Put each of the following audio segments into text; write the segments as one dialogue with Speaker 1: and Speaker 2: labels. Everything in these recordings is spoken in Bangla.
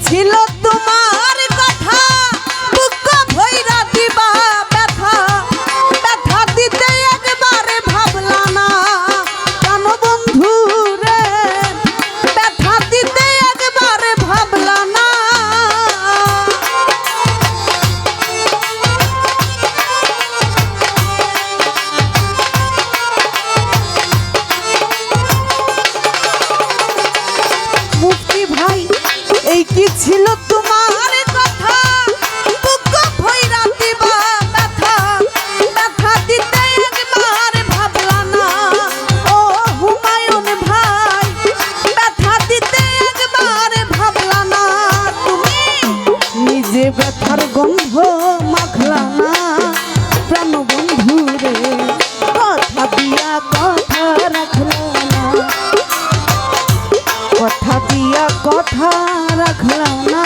Speaker 1: ছিল তোমার কথা বুক ভইরা দিবা ব্যথা ব্যথা দিতে একবারে ভাবলা না কেন বন্ধু রে ব্যথা দিতে একবারে ভাবলা না মুক্তি ভাই এই কি ছিল তোমার কথা বুক ভইরা দিবা ব্যথা ব্যথা দিতে একবার ভাবলা না ও হুমায়ুন ভাই ব্যথা দিতে একবার ভাবলা না তুমি নিজে ব্যথার গন্ধ মাখলা না প্রাণ বন্ধু রে কথা দিয়া কথা রাখলা না কথা দিয়া কথা রাখলাম না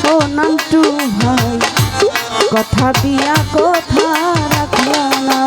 Speaker 1: ও নান্টু ভাই কথা দিয়া কথা রাখলাম না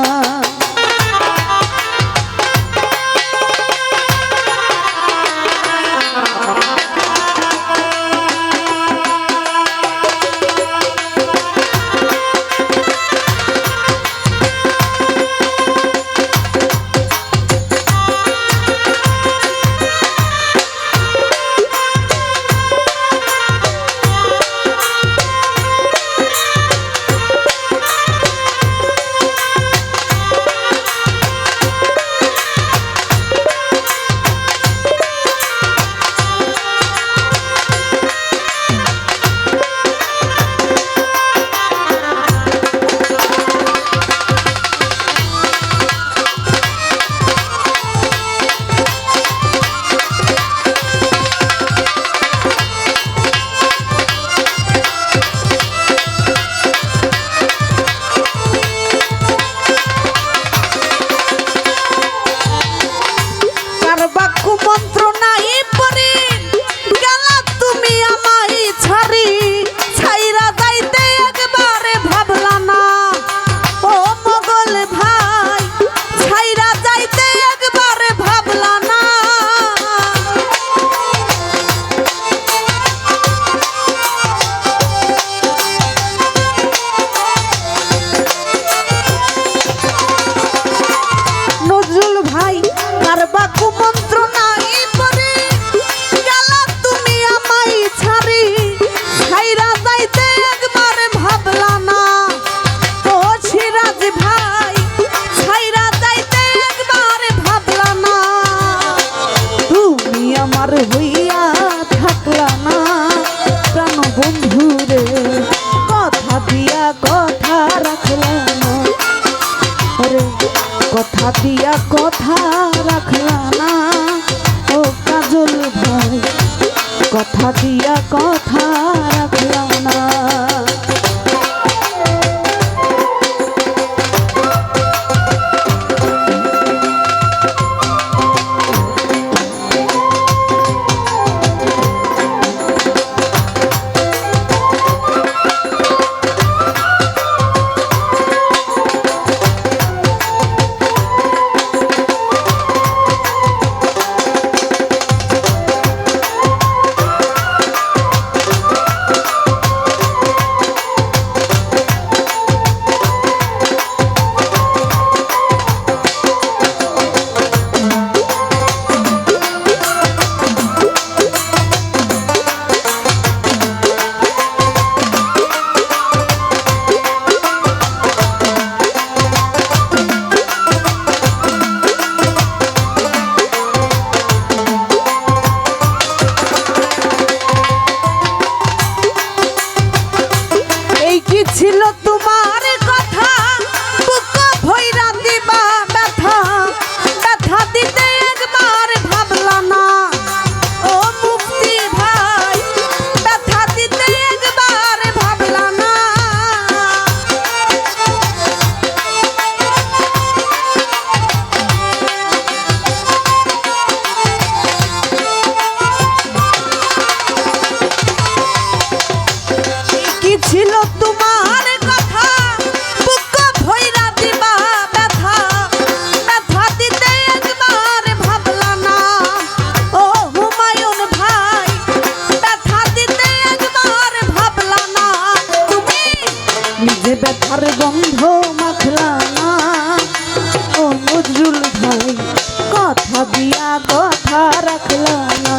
Speaker 1: কথা রাখলা না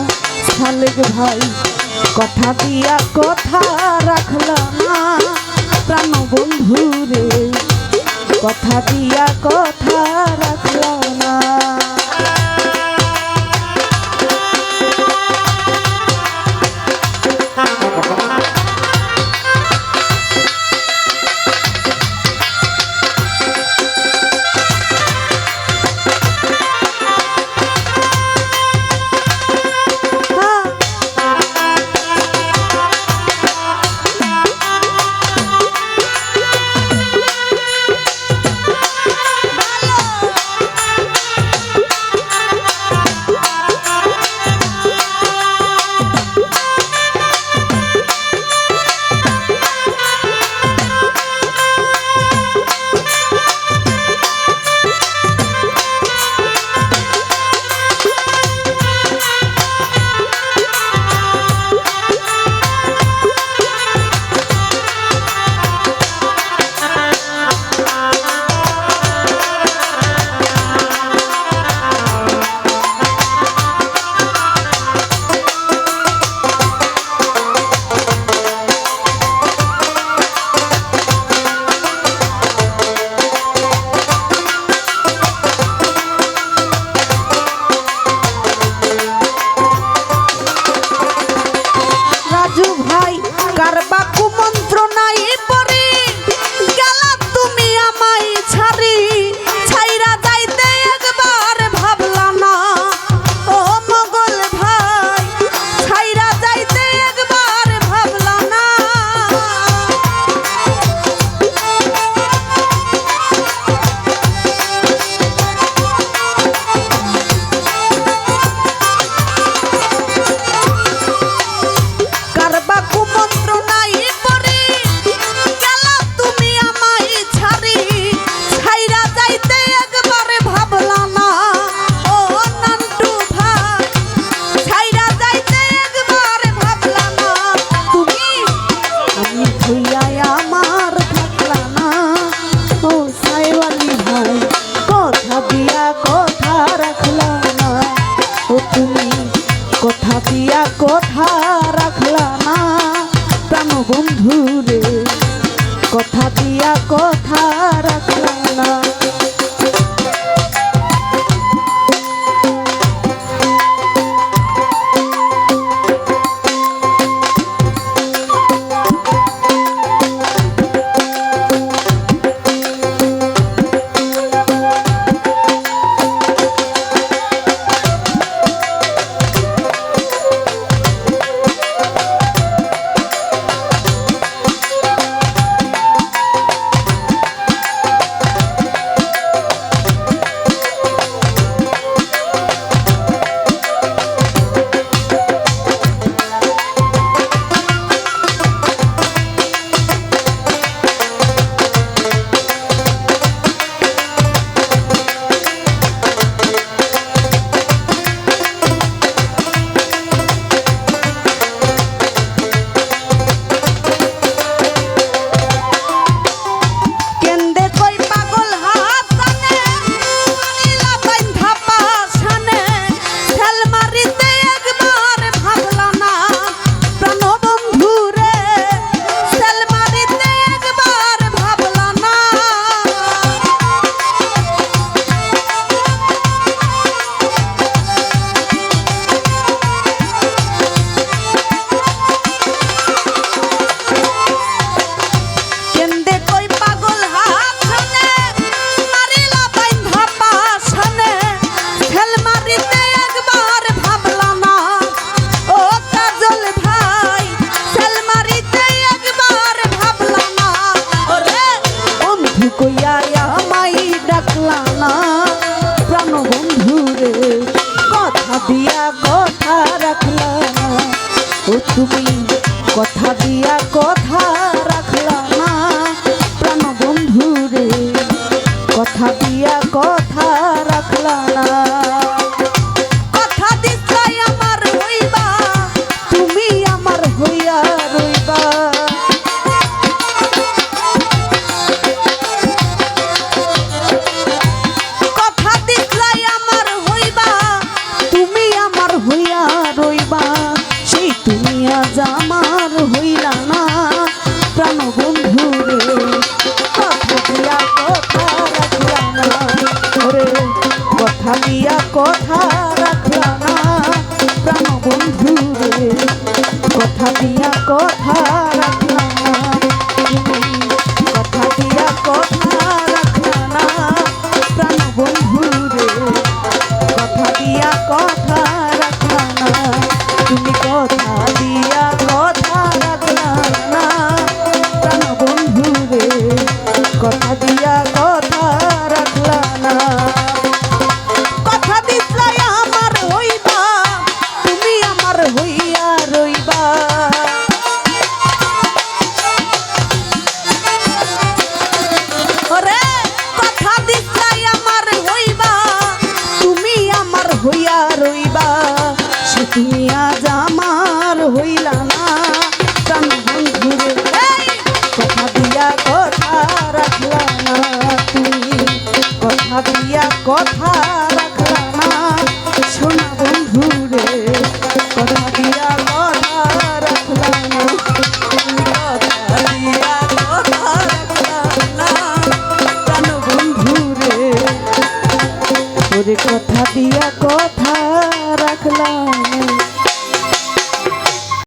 Speaker 1: সালেক ভাই কথা দিয়া কথা রাখলা না প্রাণ বন্ধু রে কথা দিয়া কথা রাখলা না কথা দিয়া কথা রাখলা না প্রাণ বন্ধু রে কথা দিয়া কথা রাখলা না দিয়া কথা রাখলা না ও তুমি কথা দিয়া কথা রাখলা না প্রাণ বন্ধু রে কথা দিয়া কথা রাখলা না কথা দিছাই আমার হইবা তুমি আমার হইয়া রইবা কথা দিছাই আমার হইবা তুমি কথা রাখলা না, তুমি কথা দিয়া কথা রাখলা না প্রাণ বন্ধু রে, কথা দিয়া কথা রাখলা না, তুমি কথা দিয়া কথা রাখলা না প্রাণ বন্ধু রে, কথা দিয়া কথা রাখলা না। কথা দিছলাই আমার হইবা, তুমি আমার হইয়া রইবা, ওরে কথা দিছলাই আমার হইবা, তুমি আমার হইয়া রইবা, সে তুমি আজ আমার হইলা না প্রাণ বন্ধু রে, কথা দিয়া কথা রাখলা না, তুমি কথা দিয়া কথা